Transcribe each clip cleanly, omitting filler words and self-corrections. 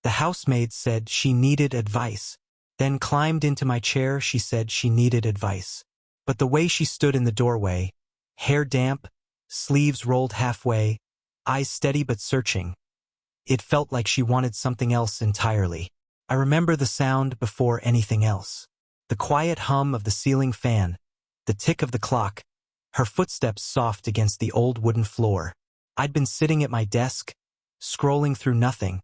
The housemaid said she needed advice. Then climbed into my chair. She said she needed advice. But the way she stood in the doorway, hair damp, sleeves rolled halfway, eyes steady but searching, it felt like she wanted something else entirely. I remember the sound before anything else. The quiet hum of the ceiling fan, the tick of the clock, her footsteps soft against the old wooden floor. I'd been sitting at my desk, scrolling through nothing,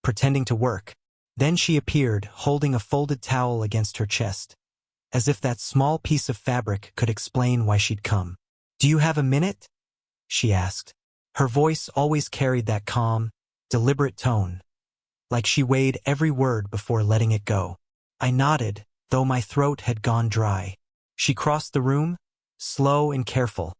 pretending to work. Then she appeared, holding a folded towel against her chest, as if that small piece of fabric could explain why she'd come. "Do you have a minute?" she asked. Her voice always carried that calm, deliberate tone, like she weighed every word before letting it go. I nodded, though my throat had gone dry. She crossed the room, slow and careful,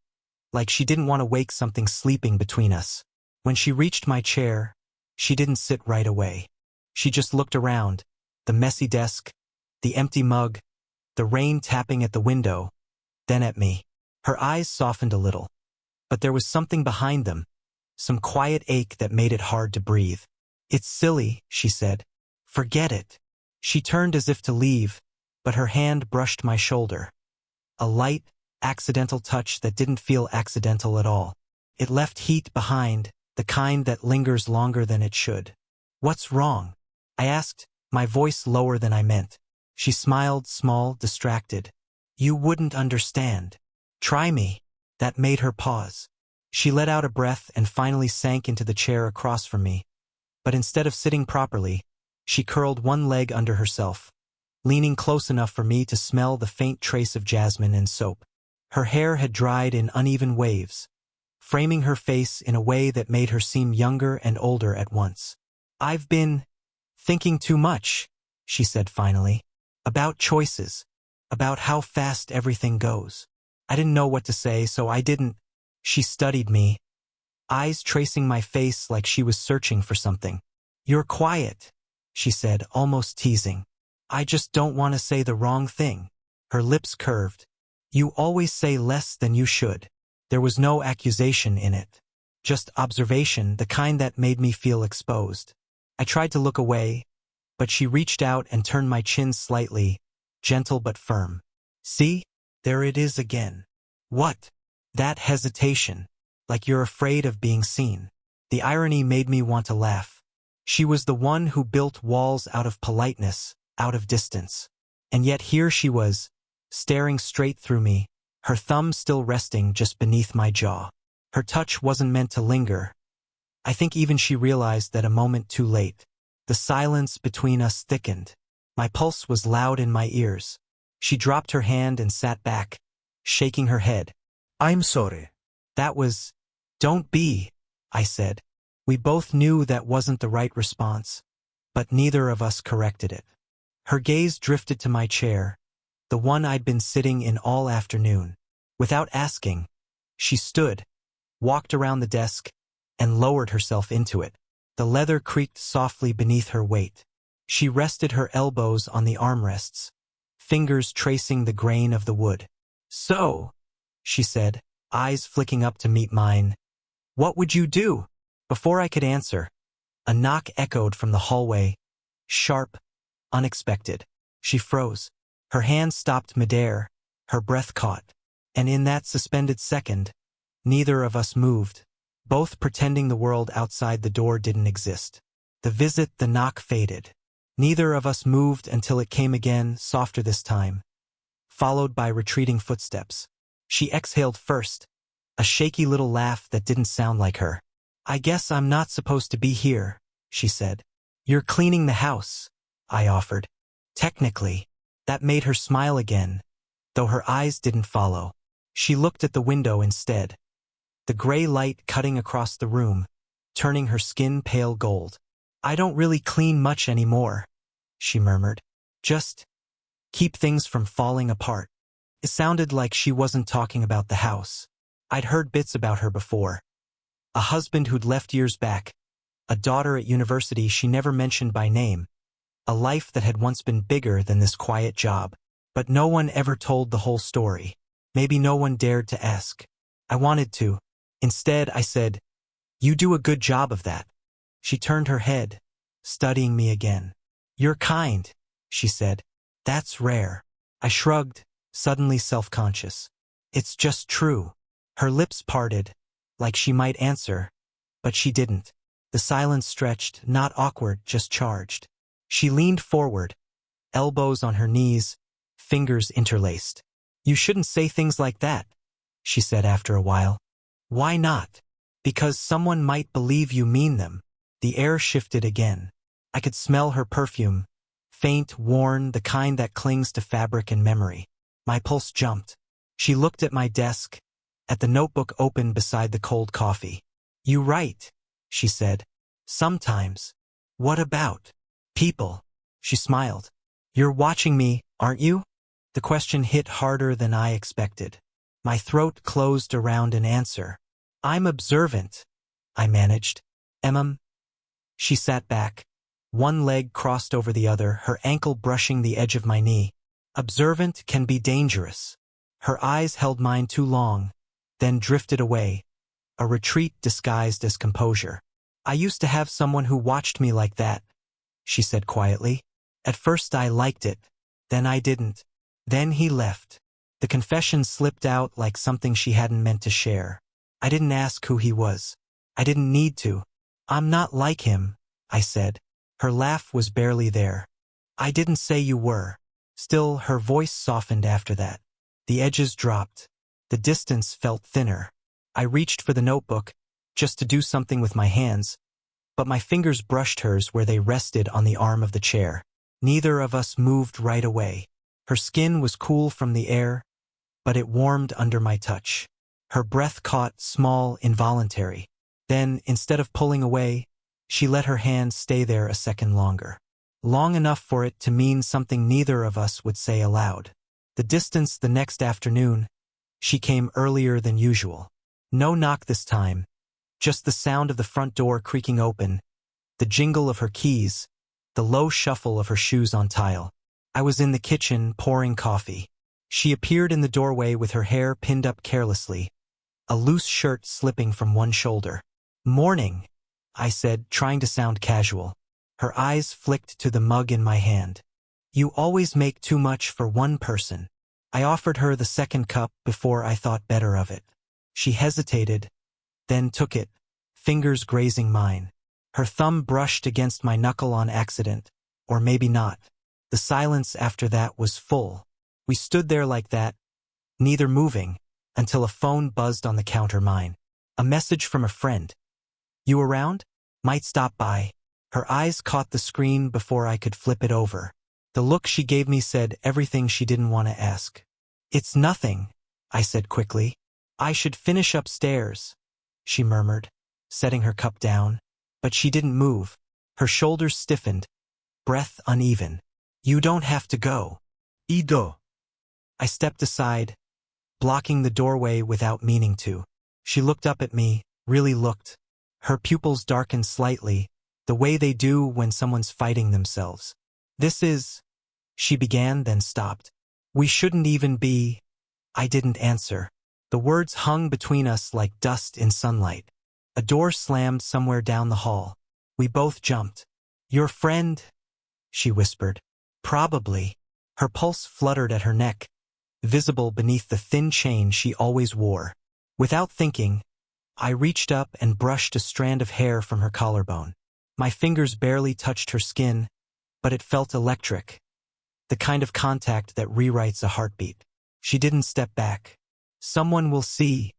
like she didn't want to wake something sleeping between us. When she reached my chair, she didn't sit right away. She just looked around, the messy desk, the empty mug, the rain tapping at the window, then at me. Her eyes softened a little, but there was something behind them, some quiet ache that made it hard to breathe. "It's silly," she said. "Forget it." She turned as if to leave, but her hand brushed my shoulder. A light, accidental touch that didn't feel accidental at all. It left heat behind, the kind that lingers longer than it should. "What's wrong?" I asked, my voice lower than I meant. She smiled, small, distracted. "You wouldn't understand. Try me." That made her pause. She let out a breath and finally sank into the chair across from me. But instead of sitting properly, she curled one leg under herself, leaning close enough for me to smell the faint trace of jasmine and soap. Her hair had dried in uneven waves, framing her face in a way that made her seem younger and older at once. "I've been thinking too much," she said finally, "about choices, about how fast everything goes." I didn't know what to say, so I didn't. She studied me, eyes tracing my face like she was searching for something. "You're quiet," she said, almost teasing. "I just don't want to say the wrong thing." Her lips curved. "You always say less than you should." There was no accusation in it, just observation, the kind that made me feel exposed. I tried to look away, but she reached out and turned my chin slightly, gentle but firm. "See? There it is again." "What?" "That hesitation, like you're afraid of being seen." The irony made me want to laugh. She was the one who built walls out of politeness, out of distance. And yet here she was, staring straight through me, her thumb still resting just beneath my jaw. Her touch wasn't meant to linger. I think even she realized that a moment too late. The silence between us thickened. My pulse was loud in my ears. She dropped her hand and sat back, shaking her head. "I'm sorry." "That was... Don't be," I said. We both knew that wasn't the right response, but neither of us corrected it. Her gaze drifted to my chair, the one I'd been sitting in all afternoon. Without asking, she stood, walked around the desk, and lowered herself into it. The leather creaked softly beneath her weight. She rested her elbows on the armrests, fingers tracing the grain of the wood. "So," she said, eyes flicking up to meet mine, "what would you do?" Before I could answer, a knock echoed from the hallway, sharp, unexpected. She froze. Her hand stopped midair, her breath caught. And in that suspended second, neither of us moved, both pretending the world outside the door didn't exist. The knock faded. Neither of us moved until it came again, softer this time, followed by retreating footsteps. She exhaled first, a shaky little laugh that didn't sound like her. "I guess I'm not supposed to be here," she said. "You're cleaning the house," I offered. "Technically." That made her smile again, though her eyes didn't follow. She looked at the window instead, the gray light cutting across the room, turning her skin pale gold. "I don't really clean much anymore," she murmured. "Just keep things from falling apart." It sounded like she wasn't talking about the house. I'd heard bits about her before. A husband who'd left years back, a daughter at university she never mentioned by name, a life that had once been bigger than this quiet job. But no one ever told the whole story. Maybe no one dared to ask. I wanted to. Instead, I said, "You do a good job of that." She turned her head, studying me again. "You're kind," she said. "That's rare." I shrugged, suddenly self-conscious. "It's just true." Her lips parted, like she might answer, but she didn't. The silence stretched, not awkward, just charged. She leaned forward, elbows on her knees, fingers interlaced. "You shouldn't say things like that," she said after a while. "Why not?" "Because someone might believe you mean them." The air shifted again. I could smell her perfume, faint, worn, the kind that clings to fabric and memory. My pulse jumped. She looked at my desk, at the notebook open beside the cold coffee. "You write," she said. "Sometimes." "What about?" "People." She smiled. "You're watching me, aren't you?" The question hit harder than I expected. My throat closed around an answer. "I'm observant," I managed. She sat back, one leg crossed over the other, her ankle brushing the edge of my knee. "Observant can be dangerous." Her eyes held mine too long, then drifted away, a retreat disguised as composure. "I used to have someone who watched me like that," she said quietly. "At first I liked it, then I didn't. Then he left." The confession slipped out like something she hadn't meant to share. I didn't ask who he was. I didn't need to. "I'm not like him," I said. Her laugh was barely there. "I didn't say you were." Still, her voice softened after that. The edges dropped. The distance felt thinner. I reached for the notebook, just to do something with my hands, but my fingers brushed hers where they rested on the arm of the chair. Neither of us moved right away. Her skin was cool from the air, but it warmed under my touch. Her breath caught, small, involuntary. Then, instead of pulling away, she let her hand stay there a second longer. Long enough for it to mean something neither of us would say aloud. The distance the next afternoon, she came earlier than usual. No knock this time, just the sound of the front door creaking open, the jingle of her keys, the low shuffle of her shoes on tile. I was in the kitchen, pouring coffee. She appeared in the doorway with her hair pinned up carelessly, a loose shirt slipping from one shoulder. "Morning," I said, trying to sound casual. Her eyes flicked to the mug in my hand. "You always make too much for one person." I offered her the second cup before I thought better of it. She hesitated, then took it, fingers grazing mine. Her thumb brushed against my knuckle on accident, or maybe not. The silence after that was full. We stood there like that, neither moving, until a phone buzzed on the counter mine. A message from a friend. "You around? Might stop by." Her eyes caught the screen before I could flip it over. The look she gave me said everything she didn't want to ask. "It's nothing," I said quickly. "I should finish upstairs," she murmured, setting her cup down. But she didn't move. Her shoulders stiffened, breath uneven. "You don't have to go." "Ido." I stepped aside, blocking the doorway without meaning to. She looked up at me, really looked. Her pupils darkened slightly, the way they do when someone's fighting themselves. "This is," she began, then stopped. "We shouldn't even be." I didn't answer. The words hung between us like dust in sunlight. A door slammed somewhere down the hall. We both jumped. "Your friend?" she whispered. "Probably." Her pulse fluttered at her neck, visible beneath the thin chain she always wore. Without thinking, I reached up and brushed a strand of hair from her collarbone. My fingers barely touched her skin, but it felt electric, the kind of contact that rewrites a heartbeat. She didn't step back. "Someone will see,"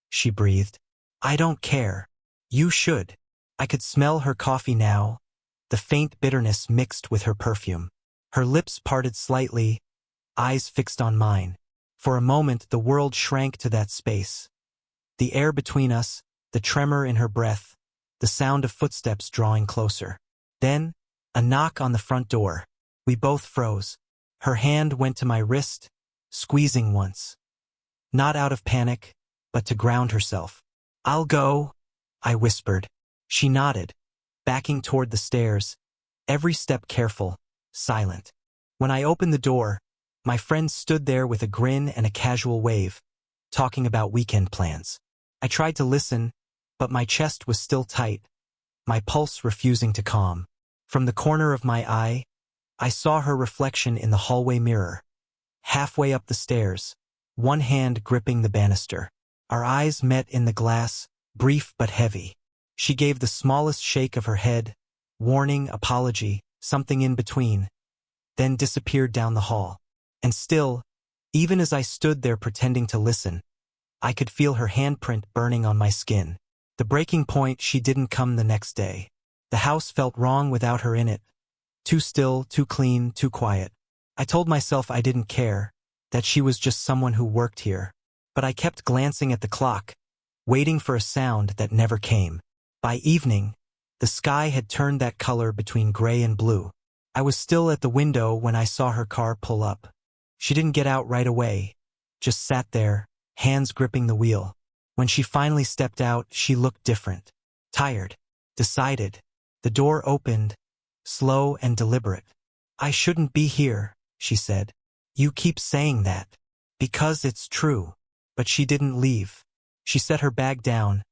she breathed. "I don't care." "You should." I could smell her coffee now, the faint bitterness mixed with her perfume. Her lips parted slightly, eyes fixed on mine. For a moment the world shrank to that space. The air between us, the tremor in her breath, the sound of footsteps drawing closer. Then, a knock on the front door. We both froze. Her hand went to my wrist, squeezing once. Not out of panic, but to ground herself. "I'll go," I whispered. She nodded, backing toward the stairs, every step careful, silent. When I opened the door, my friend stood there with a grin and a casual wave, talking about weekend plans. I tried to listen, but my chest was still tight, my pulse refusing to calm. From the corner of my eye, I saw her reflection in the hallway mirror, halfway up the stairs, one hand gripping the banister. Our eyes met in the glass, brief but heavy. She gave the smallest shake of her head, warning, apology, something in between, then disappeared down the hall. And still, even as I stood there pretending to listen, I could feel her handprint burning on my skin. The breaking point, she didn't come the next day. The house felt wrong without her in it. Too still, too clean, too quiet. I told myself I didn't care, that she was just someone who worked here. But I kept glancing at the clock, waiting for a sound that never came. By evening, the sky had turned that color between gray and blue. I was still at the window when I saw her car pull up. She didn't get out right away, just sat there, hands gripping the wheel. When she finally stepped out, she looked different. Tired. Decided. The door opened, slow and deliberate. "I shouldn't be here," she said. "You keep saying that." "Because it's true." But she didn't leave. She set her bag down,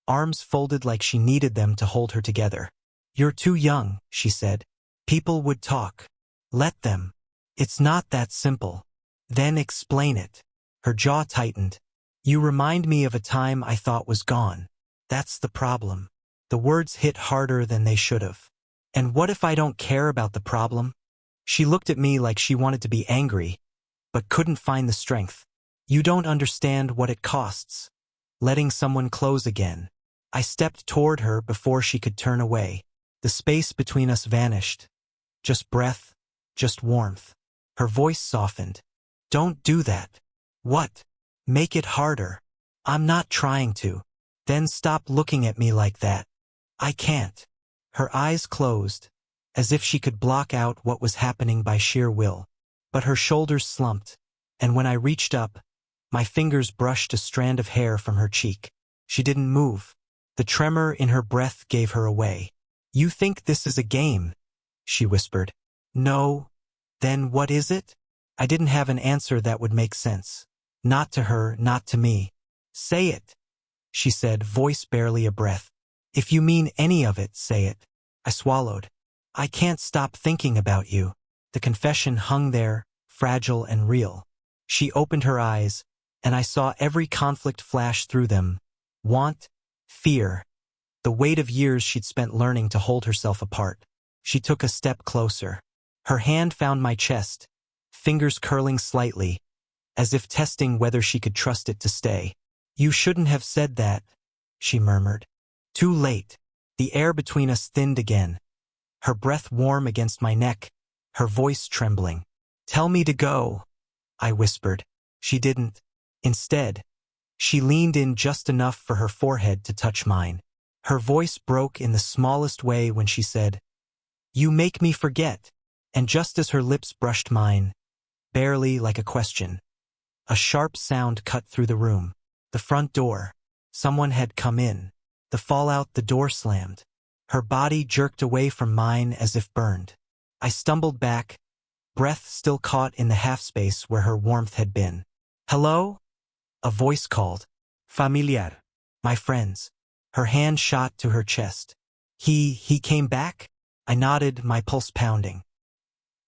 arms folded like she needed them to hold her together. "You're too young," she said. "People would talk. Let them. It's not that simple. Then explain it." Her jaw tightened. "You remind me of a time I thought was gone. That's the problem." The words hit harder than they should have. "And what if I don't care about the problem?" She looked at me like she wanted to be angry, but couldn't find the strength. "You don't understand what it costs. Letting someone close again." I stepped toward her before she could turn away. The space between us vanished. Just breath, just warmth. Her voice softened. "Don't do that." "What?" "Make it harder." "I'm not trying to." "Then stop looking at me like that." "I can't." Her eyes closed, as if she could block out what was happening by sheer will. But her shoulders slumped, and when I reached up, my fingers brushed a strand of hair from her cheek. She didn't move. The tremor in her breath gave her away. "You think this is a game?" she whispered. "No." "Then what is it?" I didn't have an answer that would make sense. Not to her, not to me. "Say it," she said, voice barely a breath. "If you mean any of it, say it." I swallowed. "I can't stop thinking about you." The confession hung there, fragile and real. She opened her eyes, and I saw every conflict flash through them. Want, fear, the weight of years she'd spent learning to hold herself apart. She took a step closer. Her hand found my chest, fingers curling slightly, as if testing whether she could trust it to stay. "You shouldn't have said that," she murmured. Too late. The air between us thinned again. Her breath warm against my neck, her voice trembling. "Tell me to go," I whispered. She didn't. Instead, she leaned in just enough for her forehead to touch mine. Her voice broke in the smallest way when she said, "You make me forget." And just as her lips brushed mine, barely like a question, a sharp sound cut through the room. The front door. Someone had come in. The fallout, the door slammed. Her body jerked away from mine as if burned. I stumbled back, breath still caught in the half-space where her warmth had been. "Hello?" A voice called. "Familiar." "My friends." Her hand shot to her chest. He came back?" I nodded, my pulse pounding.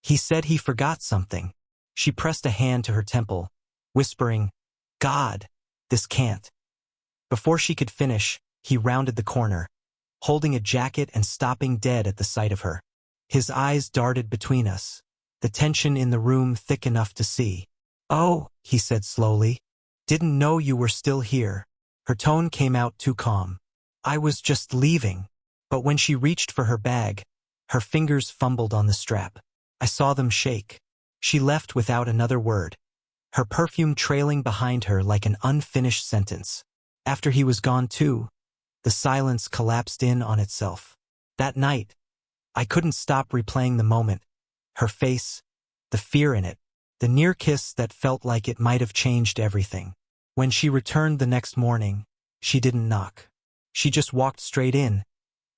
"He said he forgot something." She pressed a hand to her temple, whispering, "God, this can't." Before she could finish, he rounded the corner, holding a jacket and stopping dead at the sight of her. His eyes darted between us, the tension in the room thick enough to see. "Oh," he said slowly, "didn't know you were still here." Her tone came out too calm. "I was just leaving." But when she reached for her bag, her fingers fumbled on the strap. I saw them shake. She left without another word, her perfume trailing behind her like an unfinished sentence. After he was gone too, the silence collapsed in on itself. That night, I couldn't stop replaying the moment. Her face, the fear in it, the near kiss that felt like it might have changed everything. When she returned the next morning, she didn't knock. She just walked straight in,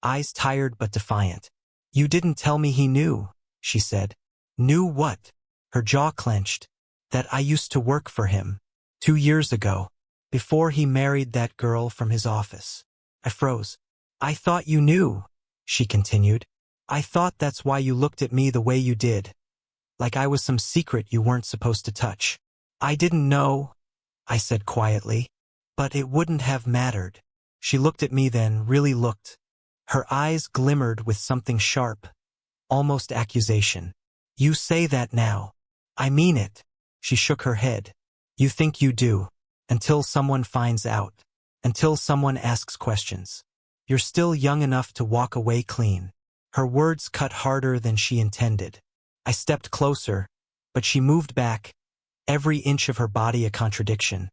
eyes tired but defiant. "You didn't tell me he knew," she said. "Knew what?" Her jaw clenched. "That I used to work for him. 2 years ago. Before he married that girl from his office." I froze. "I thought you knew," she continued. I thought that's why you looked at me the way you did. Like I was some secret you weren't supposed to touch. I didn't know, I said quietly. But it wouldn't have mattered. She looked at me then, really looked. Her eyes glimmered with something sharp, almost accusation. You say that now. I mean it. She shook her head. You think you do. Until someone finds out. Until someone asks questions. You're still young enough to walk away clean. Her words cut harder than she intended. I stepped closer, but she moved back, every inch of her body a contradiction.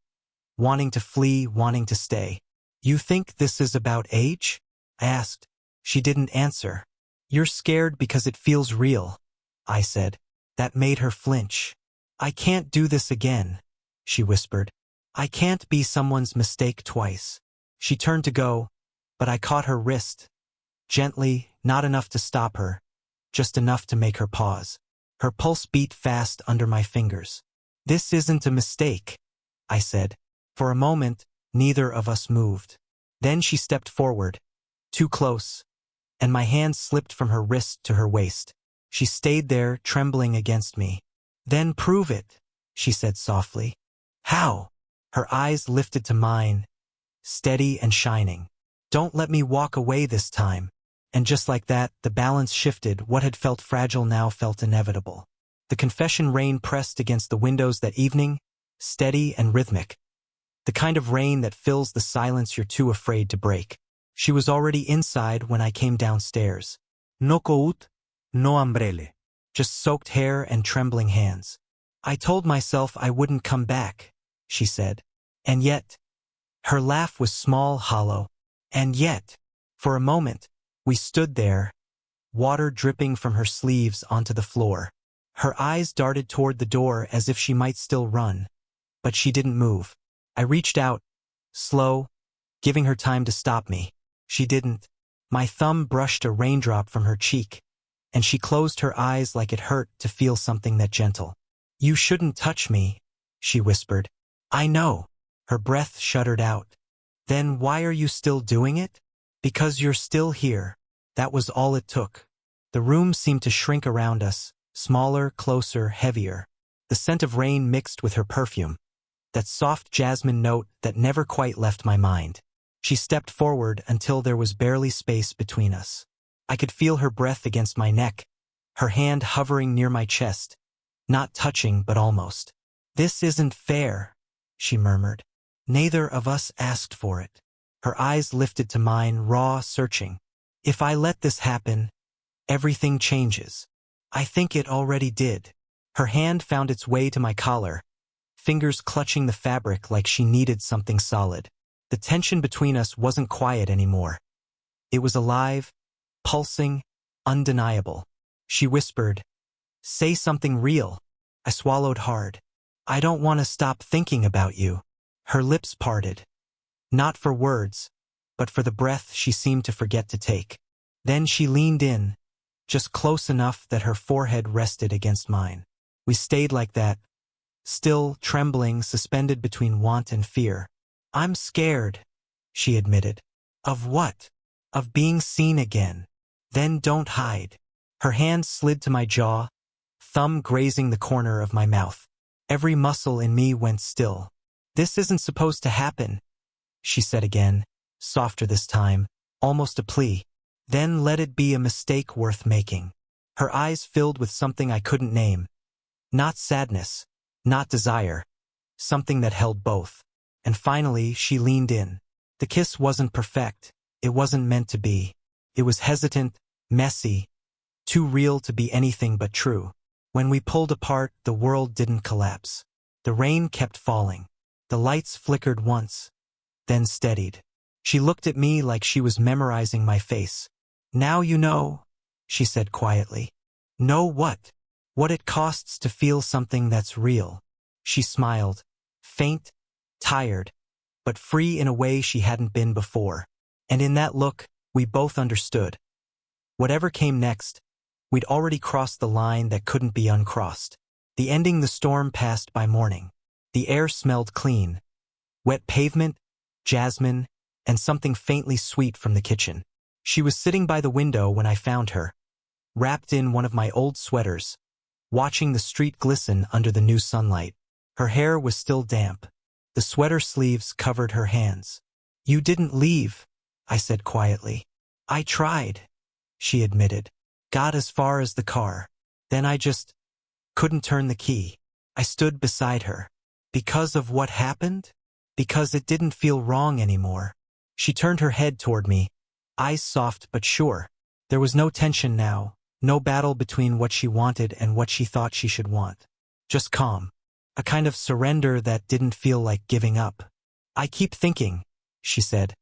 Wanting to flee, wanting to stay. You think this is about age? I asked. She didn't answer. You're scared because it feels real, I said. That made her flinch. I can't do this again, she whispered. I can't be someone's mistake twice. She turned to go, but I caught her wrist. Gently, not enough to stop her, just enough to make her pause. Her pulse beat fast under my fingers. This isn't a mistake, I said. For a moment, neither of us moved. Then she stepped forward, too close, and my hand slipped from her wrist to her waist. She stayed there, trembling against me. Then prove it, she said softly. How? Her eyes lifted to mine, steady and shining. Don't let me walk away this time. And just like that, the balance shifted. What had felt fragile now felt inevitable. The confession rain pressed against the windows that evening, steady and rhythmic. The kind of rain that fills the silence you're too afraid to break. She was already inside when I came downstairs. No coat, no umbrella. Just soaked hair and trembling hands. I told myself I wouldn't come back, she said. And yet, her laugh was small, hollow. And yet, for a moment, we stood there, water dripping from her sleeves onto the floor. Her eyes darted toward the door as if she might still run. But she didn't move. I reached out, slow, giving her time to stop me. She didn't. My thumb brushed a raindrop from her cheek, and she closed her eyes like it hurt to feel something that gentle. You shouldn't touch me, she whispered. I know. Her breath shuddered out. Then why are you still doing it? Because you're still here. That was all it took. The room seemed to shrink around us, smaller, closer, heavier. The scent of rain mixed with her perfume. That soft jasmine note that never quite left my mind. She stepped forward until there was barely space between us. I could feel her breath against my neck, her hand hovering near my chest. Not touching, but almost. This isn't fair, she murmured. Neither of us asked for it. Her eyes lifted to mine, raw, searching. If I let this happen, everything changes. I think it already did. Her hand found its way to my collar, fingers clutching the fabric like she needed something solid. The tension between us wasn't quiet anymore. It was alive, pulsing, undeniable. She whispered, "Say something real." I swallowed hard. "I don't want to stop thinking about you." Her lips parted. Not for words, but for the breath she seemed to forget to take. Then she leaned in, just close enough that her forehead rested against mine. We stayed like that, still, trembling, suspended between want and fear. "I'm scared," she admitted. "Of what?" "Of being seen again." "Then don't hide." Her hand slid to my jaw, thumb grazing the corner of my mouth. Every muscle in me went still. "This isn't supposed to happen," she said again, softer this time, almost a plea. "Then let it be a mistake worth making." Her eyes filled with something I couldn't name. Not sadness, not desire, something that held both. And finally, she leaned in. The kiss wasn't perfect. It wasn't meant to be. It was hesitant, messy, too real to be anything but true. When we pulled apart, the world didn't collapse. The rain kept falling. The lights flickered once, then steadied. She looked at me like she was memorizing my face. "Now you know," she said quietly. "Know what?" "What it costs to feel something that's real." She smiled, faint, tired, but free in a way she hadn't been before. And in that look, we both understood. Whatever came next, we'd already crossed the line that couldn't be uncrossed. The ending the storm passed by morning. The air smelled clean. Wet pavement, jasmine, and something faintly sweet from the kitchen. She was sitting by the window when I found her, wrapped in one of my old sweaters, watching the street glisten under the new sunlight. Her hair was still damp. The sweater sleeves covered her hands. "You didn't leave," I said quietly. "I tried," she admitted. "Got as far as the car. Then I just couldn't turn the key." I stood beside her. "Because of what happened? Because it didn't feel wrong anymore." She turned her head toward me, eyes soft but sure. There was no tension now, no battle between what she wanted and what she thought she should want. Just calm. A kind of surrender that didn't feel like giving up. "I keep thinking," she said,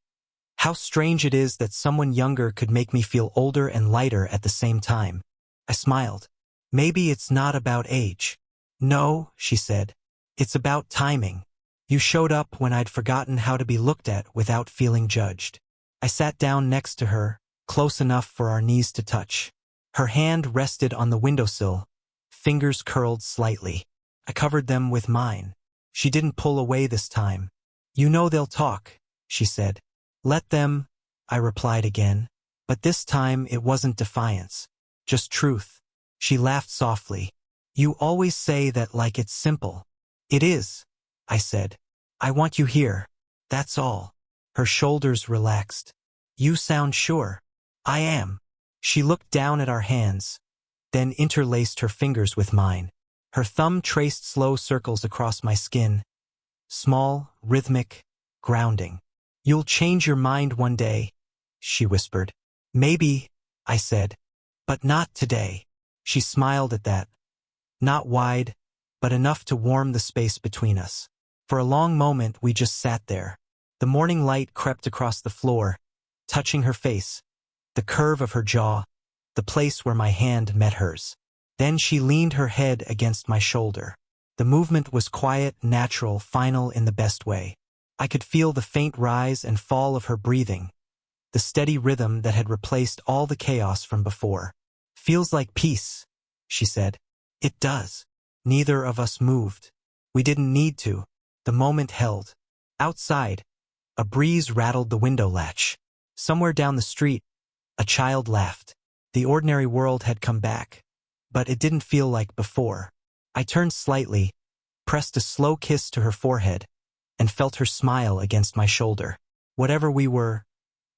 "how strange it is that someone younger could make me feel older and lighter at the same time." I smiled. "Maybe it's not about age." "No," she said. "It's about timing. You showed up when I'd forgotten how to be looked at without feeling judged." I sat down next to her, close enough for our knees to touch. Her hand rested on the windowsill, fingers curled slightly. I covered them with mine. She didn't pull away this time. "You know they'll talk," she said. "Let them," I replied again. But this time it wasn't defiance, just truth. She laughed softly. "You always say that like it's simple." "It is," I said. "I want you here. That's all." Her shoulders relaxed. "You sound sure." "I am." She looked down at our hands, then interlaced her fingers with mine. Her thumb traced slow circles across my skin. Small, rhythmic, grounding. "You'll change your mind one day," she whispered. "Maybe," I said. "But not today." She smiled at that. Not wide, but enough to warm the space between us. For a long moment we just sat there. The morning light crept across the floor, touching her face, the curve of her jaw, the place where my hand met hers. Then she leaned her head against my shoulder. The movement was quiet, natural, final in the best way. I could feel the faint rise and fall of her breathing, the steady rhythm that had replaced all the chaos from before. "Feels like peace," she said. "It does." Neither of us moved. We didn't need to. The moment held. Outside, a breeze rattled the window latch. Somewhere down the street, a child laughed. The ordinary world had come back. But it didn't feel like before. I turned slightly, pressed a slow kiss to her forehead, and felt her smile against my shoulder. Whatever we were,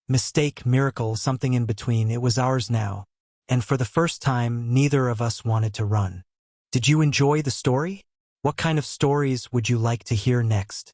mistake, miracle, something in between, it was ours now. And for the first time, neither of us wanted to run. Did you enjoy the story? What kind of stories would you like to hear next?